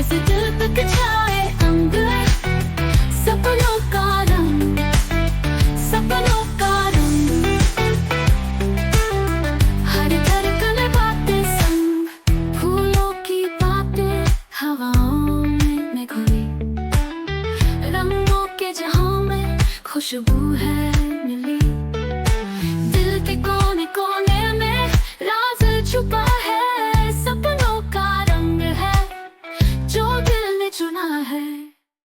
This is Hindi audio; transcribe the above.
से दिल तक छाए अंग, सपनों का रंग, सपनों का रंग। हर धड़कन बातें संग, फूलों की बातें हवाओं में घुली। रंगों के जहां में खुशबू है मिली। दिल के कोने कोने में राज छुपा है, सपनों का रंग है जो दिल ने चुना